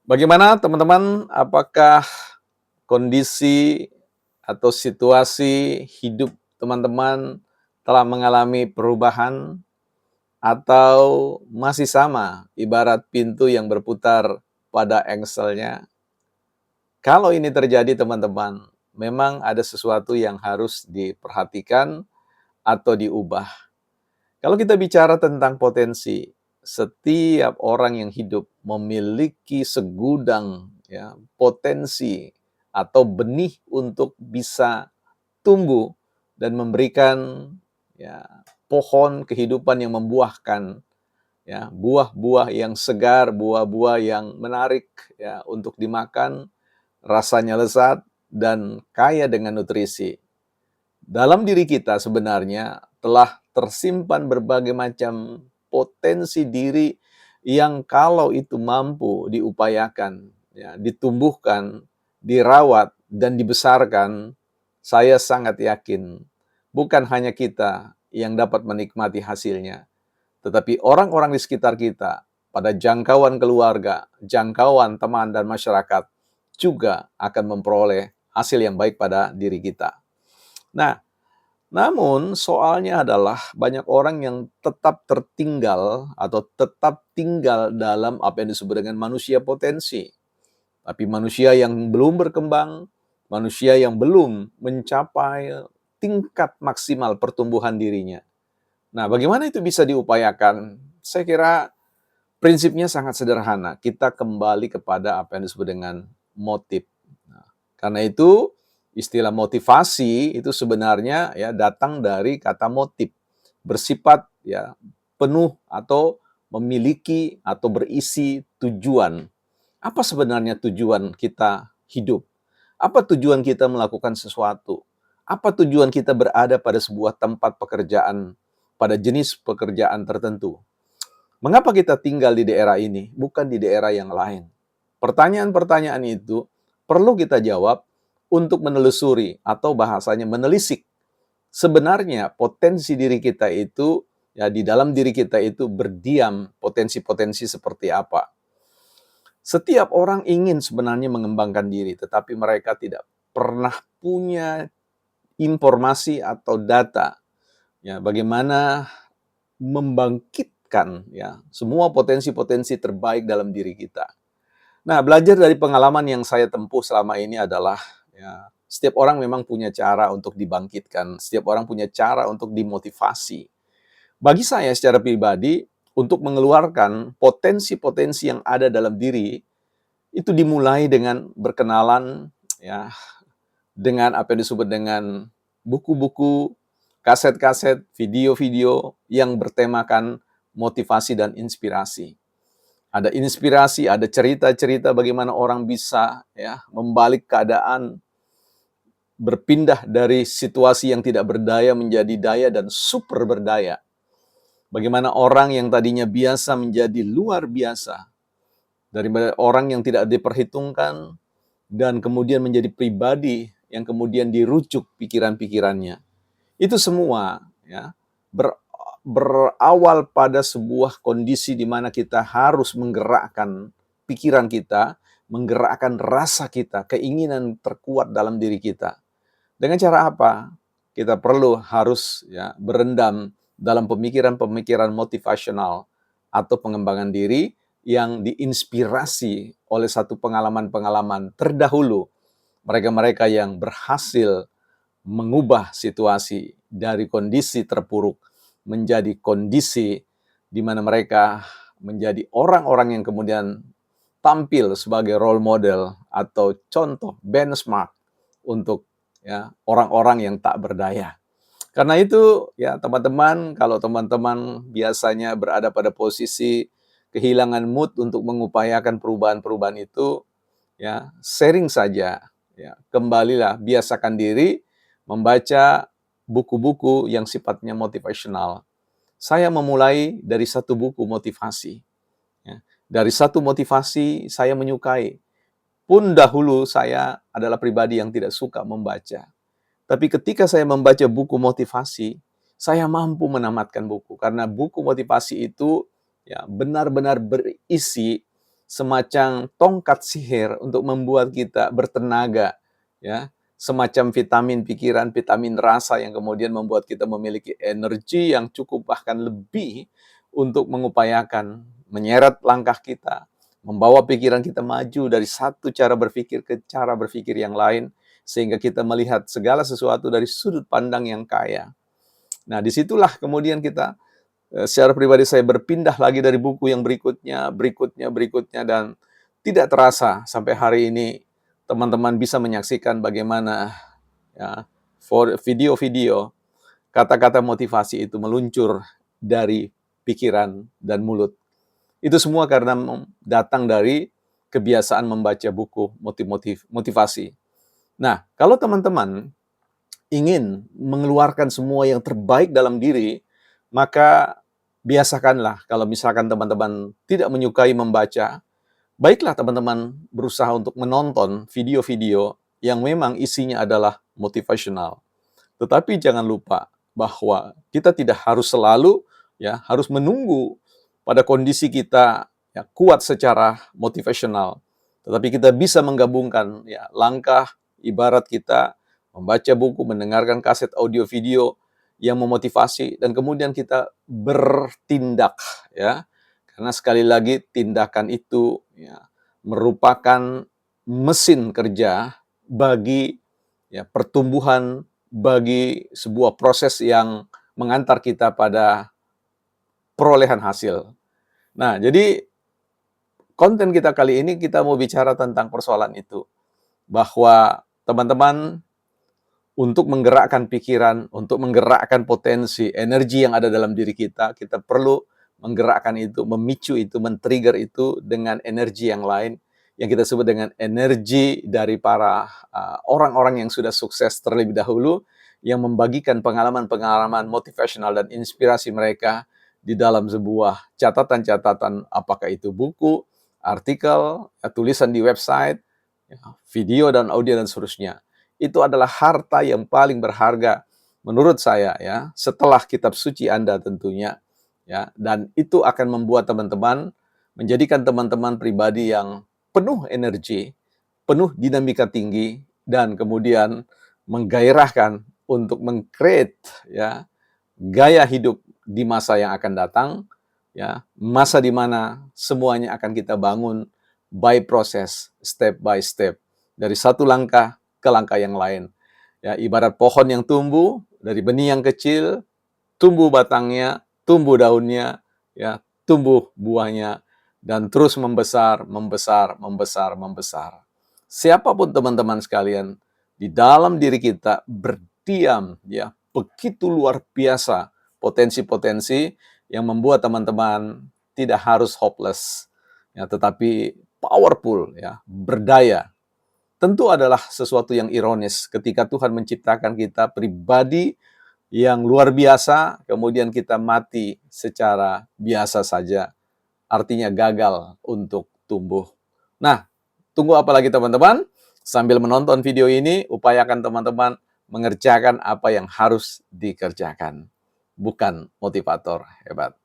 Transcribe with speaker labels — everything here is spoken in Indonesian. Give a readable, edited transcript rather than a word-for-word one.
Speaker 1: Bagaimana teman-teman, apakah kondisi atau situasi hidup teman-teman telah mengalami perubahan atau masih sama, ibarat pintu yang berputar pada engselnya? Kalau ini terjadi teman-teman, memang ada sesuatu yang harus diperhatikan atau diubah. Kalau kita bicara tentang potensi, setiap orang yang hidup memiliki segudang ya potensi atau benih untuk bisa tumbuh dan memberikan ya pohon kehidupan yang membuahkan ya buah-buah yang segar, buah-buah yang menarik ya untuk dimakan, rasanya lezat dan kaya dengan nutrisi. Dalam diri kita sebenarnya telah tersimpan berbagai macam potensi diri yang kalau itu mampu diupayakan, ya, ditumbuhkan, dirawat, dan dibesarkan, saya sangat yakin bukan hanya kita yang dapat menikmati hasilnya, tetapi orang-orang di sekitar kita, pada jangkauan keluarga, jangkauan teman dan masyarakat, juga akan memperoleh hasil yang baik pada diri kita. Nah, namun soalnya adalah banyak orang yang tetap tertinggal atau tetap tinggal dalam apa yang disebut dengan manusia potensi. Tapi manusia yang belum berkembang, manusia yang belum mencapai tingkat maksimal pertumbuhan dirinya. Nah, bagaimana itu bisa diupayakan? Saya kira prinsipnya sangat sederhana. Kita kembali kepada apa yang disebut dengan motif. Nah, karena itu istilah motivasi itu sebenarnya ya datang dari kata motif, bersifat ya penuh atau memiliki atau berisi tujuan. Apa sebenarnya tujuan kita hidup? Apa tujuan kita melakukan sesuatu? Apa tujuan kita berada pada sebuah tempat pekerjaan, pada jenis pekerjaan tertentu? Mengapa kita tinggal di daerah ini, bukan di daerah yang lain? Pertanyaan-pertanyaan itu perlu kita jawab untuk menelusuri atau bahasanya menelisik. Sebenarnya potensi diri kita itu, ya di dalam diri kita itu berdiam potensi-potensi seperti apa. Setiap orang ingin sebenarnya mengembangkan diri, tetapi mereka tidak pernah punya informasi atau data ya bagaimana membangkitkan ya semua potensi-potensi terbaik dalam diri kita. Nah, belajar dari pengalaman yang saya tempuh selama ini adalah ya setiap orang memang punya cara untuk dibangkitkan, setiap orang punya cara untuk dimotivasi. Bagi saya secara pribadi untuk mengeluarkan potensi-potensi yang ada dalam diri itu dimulai dengan berkenalan ya dengan apa yang disebut dengan buku-buku, kaset-kaset, video-video yang bertemakan motivasi dan inspirasi. Ada inspirasi, ada cerita-cerita bagaimana orang bisa ya membalik keadaan, berpindah dari situasi yang tidak berdaya menjadi daya dan super berdaya. Bagaimana orang yang tadinya biasa menjadi luar biasa, dari orang yang tidak diperhitungkan dan kemudian menjadi pribadi yang kemudian dirujuk pikiran-pikirannya. Itu semua ya berawal pada sebuah kondisi di mana kita harus menggerakkan pikiran kita, menggerakkan rasa kita, keinginan terkuat dalam diri kita. Dengan cara apa? Kita perlu harus ya berendam dalam pemikiran-pemikiran motivasional atau pengembangan diri yang diinspirasi oleh satu pengalaman-pengalaman terdahulu. Mereka-mereka yang berhasil mengubah situasi dari kondisi terpuruk menjadi kondisi di mana mereka menjadi orang-orang yang kemudian tampil sebagai role model atau contoh benchmark untuk ya orang-orang yang tak berdaya. Karena itu ya teman-teman, kalau teman-teman biasanya berada pada posisi kehilangan mood untuk mengupayakan perubahan-perubahan itu, ya sharing saja, ya kembalilah biasakan diri membaca buku-buku yang sifatnya motivasional. Saya memulai dari satu buku motivasi. Ya. Dari satu motivasi saya menyukai. Pun dahulu saya adalah pribadi yang tidak suka membaca. Tapi ketika saya membaca buku motivasi, saya mampu menamatkan buku. Karena buku motivasi itu ya benar-benar berisi semacam tongkat sihir untuk membuat kita bertenaga, ya, semacam vitamin pikiran, vitamin rasa yang kemudian membuat kita memiliki energi yang cukup bahkan lebih untuk mengupayakan menyeret langkah kita, membawa pikiran kita maju dari satu cara berpikir ke cara berpikir yang lain, sehingga kita melihat segala sesuatu dari sudut pandang yang kaya. Nah, disitulah kemudian kita, secara pribadi saya berpindah lagi dari buku yang berikutnya, berikutnya, berikutnya, dan tidak terasa sampai hari ini teman-teman bisa menyaksikan bagaimana ya video-video kata-kata motivasi itu meluncur dari pikiran dan mulut. Itu semua karena datang dari kebiasaan membaca buku motivasi. Nah, kalau teman-teman ingin mengeluarkan semua yang terbaik dalam diri, maka biasakanlah kalau misalkan teman-teman tidak menyukai membaca, baiklah teman-teman berusaha untuk menonton video-video yang memang isinya adalah motivational. Tetapi jangan lupa bahwa kita tidak harus selalu harus menunggu pada kondisi kita kuat secara motivational. Tetapi kita bisa menggabungkan langkah ibarat kita membaca buku, mendengarkan kaset audio video yang memotivasi dan kemudian kita bertindak Karena sekali lagi tindakan itu merupakan mesin kerja bagi pertumbuhan, bagi sebuah proses yang mengantar kita pada perolehan hasil. Nah, jadi konten kita kali ini kita mau bicara tentang persoalan itu. Bahwa teman-teman untuk menggerakkan pikiran, untuk menggerakkan potensi, energi yang ada dalam diri kita, kita perlu menggerakkan itu, memicu itu, men-trigger itu dengan energi yang lain, yang kita sebut dengan energi dari para orang-orang yang sudah sukses terlebih dahulu, yang membagikan pengalaman-pengalaman motivasional dan inspirasi mereka di dalam sebuah catatan-catatan, apakah itu buku, artikel, tulisan di website, video dan audio dan seterusnya. Itu adalah harta yang paling berharga menurut saya setelah kitab suci Anda tentunya dan itu akan membuat teman-teman menjadikan teman-teman pribadi yang penuh energi, penuh dinamika tinggi dan kemudian menggairahkan untuk meng-create gaya hidup di masa yang akan datang masa di mana semuanya akan kita bangun by process, step by step dari satu langkah ke langkah yang lain. Ibarat pohon yang tumbuh dari benih yang kecil, tumbuh batangnya, tumbuh daunnya, tumbuh buahnya, dan terus membesar, membesar, membesar, membesar. Siapapun teman-teman sekalian, di dalam diri kita berdiam, begitu luar biasa potensi-potensi yang membuat teman-teman tidak harus hopeless, tetapi powerful, berdaya. Tentu adalah sesuatu yang ironis ketika Tuhan menciptakan kita pribadi yang luar biasa, kemudian kita mati secara biasa saja, artinya gagal untuk tumbuh. Nah, tunggu apa lagi teman-teman? Sambil menonton video ini, upayakan teman-teman mengerjakan apa yang harus dikerjakan. Bukan motivator hebat.